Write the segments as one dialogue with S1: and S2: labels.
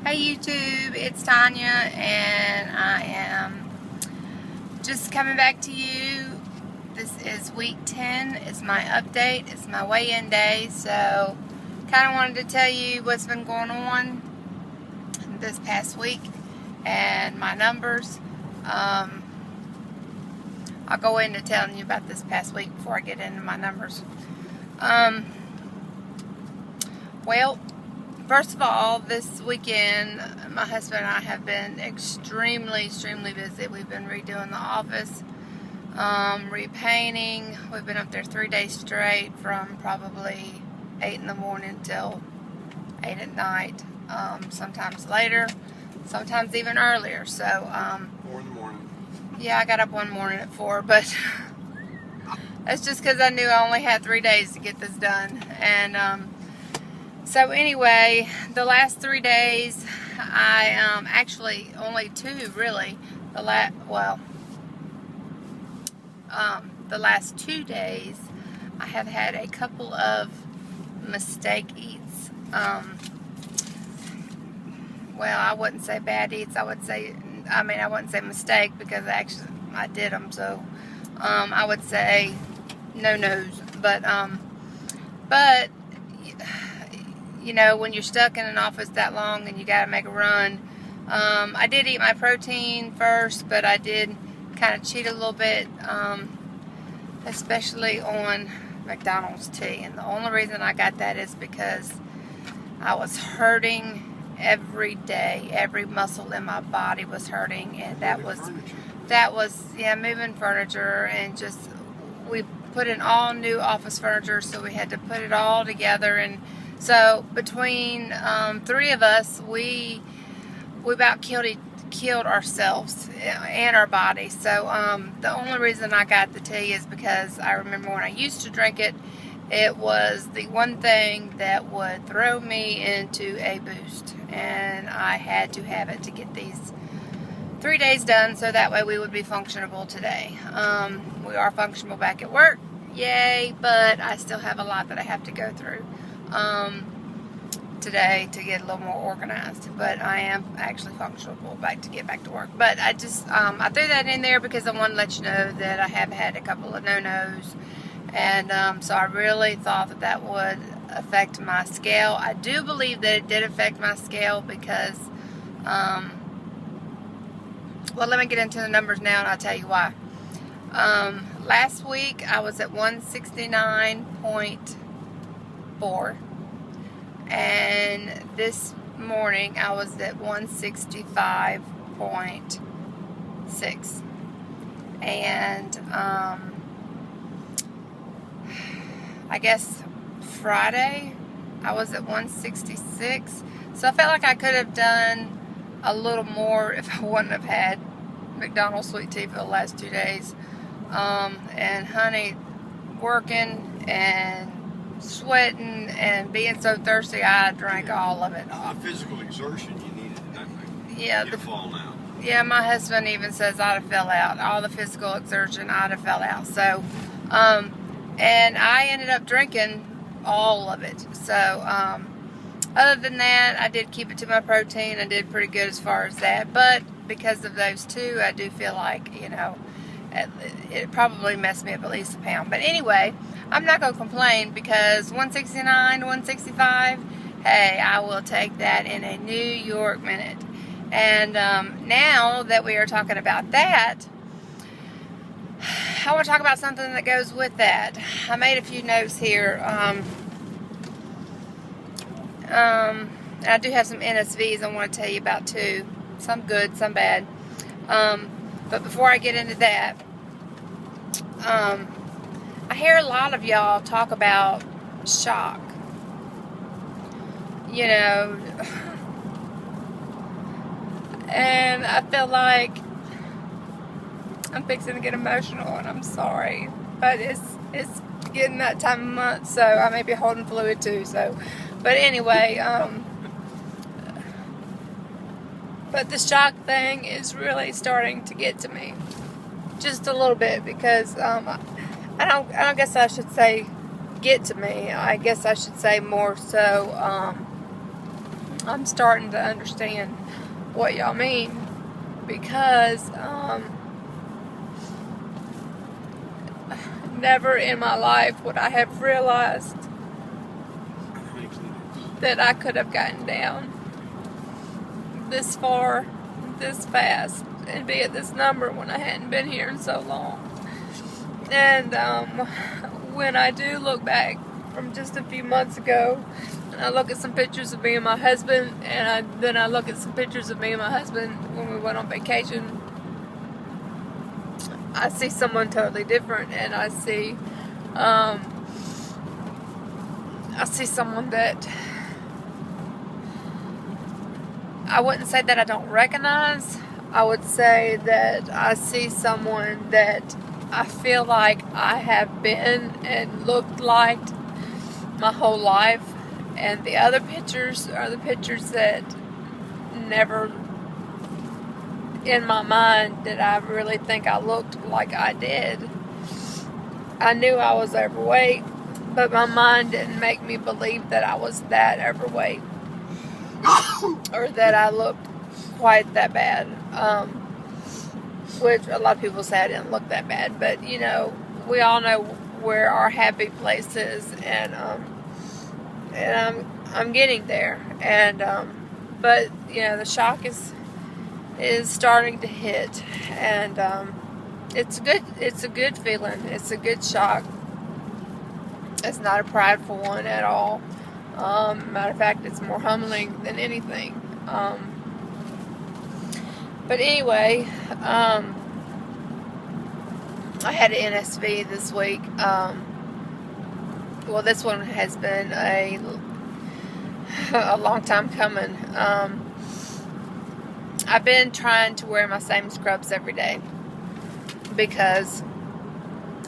S1: Hey YouTube, it's Tonya, and I am just coming back to you. This is week 10. It's my update. It's my weigh-in day, so kind of wanted to tell you what's been going on this past week and my numbers. I'll go into telling you about this past week before I get into my numbers. Well, first of all, this weekend, my husband and I have been extremely busy. We've been redoing the office, repainting. We've been up there 3 days straight from probably 8 in the morning till 8 at night, sometimes later, sometimes even earlier. So,
S2: 4 in the morning.
S1: Yeah, I got up one morning at 4, but that's just because I knew I only had 3 days to get this done. And, so anyway, the last 3 days, actually only 2 really. The last 2 days, I have had a couple of mistake eats. Well, I wouldn't say bad eats. I wouldn't say mistake because I did them. So, I would say no-nos. But you know, when you're stuck in an office that long and you got to make a run, I did eat my protein first, but I did kind of cheat a little bit, especially on McDonald's tea. And the only reason I got that is because I was hurting every day. Every muscle in my body was hurting, and that was moving furniture, and just we put in all new office furniture, so we had to put it all together. And so between 3 of us, we about killed ourselves and our bodies. So the only reason I got the tea is because I remember when I used to drink it, it was the one thing that would throw me into a boost, and I had to have it to get these 3 days done, so that way we would be functionable today. We are functional back at work, yay, but I still have a lot that I have to go through today to get a little more organized, but I am actually functional to get back to work. But I just I threw that in there because I want to let you know that I have had a couple of no-nos, and so I really thought that would affect my scale. I do believe that it did affect my scale because well, let me get into the numbers now and I'll tell you why. Last week I was at 169.4, and this morning I was at 165.6, and I guess Friday I was at 166, so I felt like I could have done a little more if I wouldn't have had McDonald's sweet tea for the last 2 days. And honey, working and sweating and being so thirsty, I drank all of it.
S2: The physical exertion you needed,
S1: yeah,
S2: you'd fallen out.
S1: Yeah, my husband even says I'd have fell out. All the physical exertion, I'd have fell out. So, and I ended up drinking all of it. So, other than that, I did keep it to my protein. I did pretty good as far as that. But because of those 2, I do feel like, you know, it probably messed me up at least a pound. But anyway, I'm not going to complain because 169, 165, hey, I will take that in a New York minute. And now that we are talking about that, I want to talk about something that goes with that. I made a few notes here. And I do have some NSVs I want to tell you about too. Some good, some bad. But before I get into that, I hear a lot of y'all talk about shock. You know, and I feel like I'm fixing to get emotional, and I'm sorry, but it's getting that time of month, so I may be holding fluid too. So, but anyway, but the shock thing is really starting to get to me, just a little bit, because I don't guess I should say get to me. I guess I should say more so I'm starting to understand what y'all mean, because never in my life would I have realized that I could have gotten down this far, this fast, and be at this number when I hadn't been here in so long. And when I do look back from just a few months ago, and I look at some pictures of me and my husband, and then I look at some pictures of me and my husband when we went on vacation, I see someone totally different, and I see someone that I wouldn't say that I don't recognize. I would say that I see someone that I feel like I have been and looked like my whole life. And the other pictures are the pictures that never in my mind did I really think I looked like I did. I knew I was overweight, but my mind didn't make me believe that I was that overweight or that I looked quite that bad. Which a lot of people say I didn't look that bad, but you know, we all know where our happy place is, and I'm getting there, and but you know, the shock is starting to hit, and it's a good feeling. It's a good shock. It's not a prideful one at all. Matter of fact, it's more humbling than anything. But anyway, I had an NSV this week. Well, this one has been a long time coming. I've been trying to wear my same scrubs every day because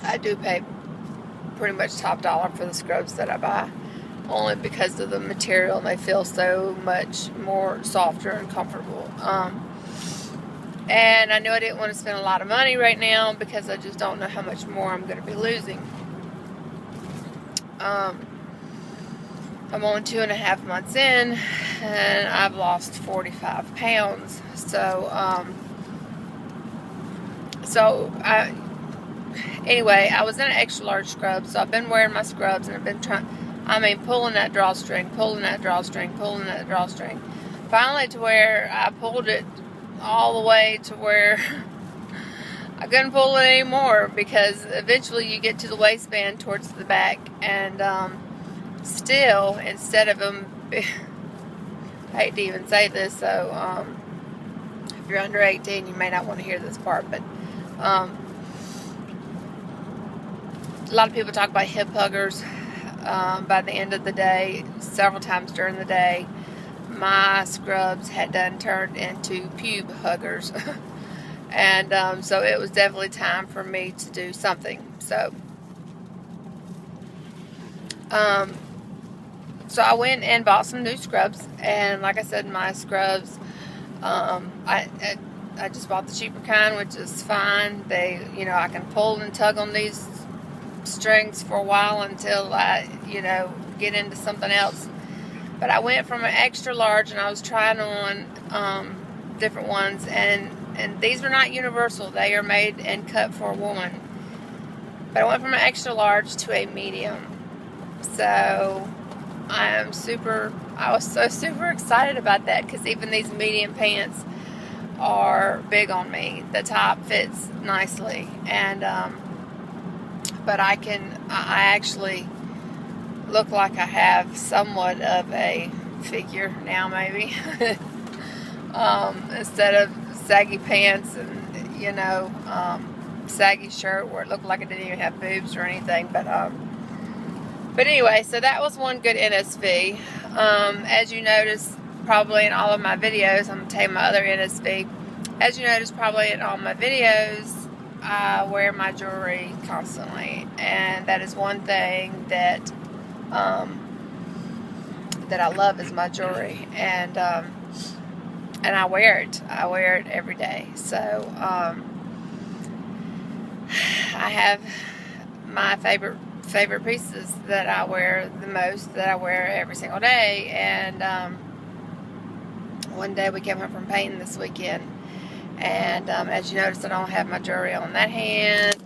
S1: I do pay pretty much top dollar for the scrubs that I buy, only because of the material, and they feel so much more softer and comfortable. And I knew I didn't want to spend a lot of money right now because I just don't know how much more I'm going to be losing. I'm only 2.5 months in, and I've lost 45 pounds. Anyway, I was in an extra large scrub, so I've been wearing my scrubs, and I've been pulling that drawstring, finally to where I pulled it all the way to where I couldn't pull it anymore, because eventually you get to the waistband towards the back, and still, instead of them, I hate to even say this, so if you're under 18 you may not want to hear this part, but a lot of people talk about hip huggers. By the end of the day, several times during the day, my scrubs had done turned into pube huggers. And so it was definitely time for me to do something. So I went and bought some new scrubs, and like I said, my scrubs, I just bought the cheaper kind, which is fine. They, you know, I can pull and tug on these strings for a while until I, you know, get into something else. But I went from an extra large, and I was trying on different ones, and these were not universal. They are made and cut for a woman. But I went from an extra large to a medium. So I was so super excited about that, because even these medium pants are big on me. The top fits nicely, and but I actually look like I have somewhat of a figure now, maybe. Instead of saggy pants and, you know, saggy shirt where it looked like I didn't even have boobs or anything. But anyway, so that was one good NSV. As you notice probably in all of my videos, I'm going to tell you my other NSV. As you notice probably in all my videos, I wear my jewelry constantly, and that is one thing that that I love is my jewelry, and I wear it. I wear it every day. So I have my favorite pieces that I wear the most, that I wear every single day, and one day we came home from painting this weekend. And as you notice, I don't have my jewelry on that hand.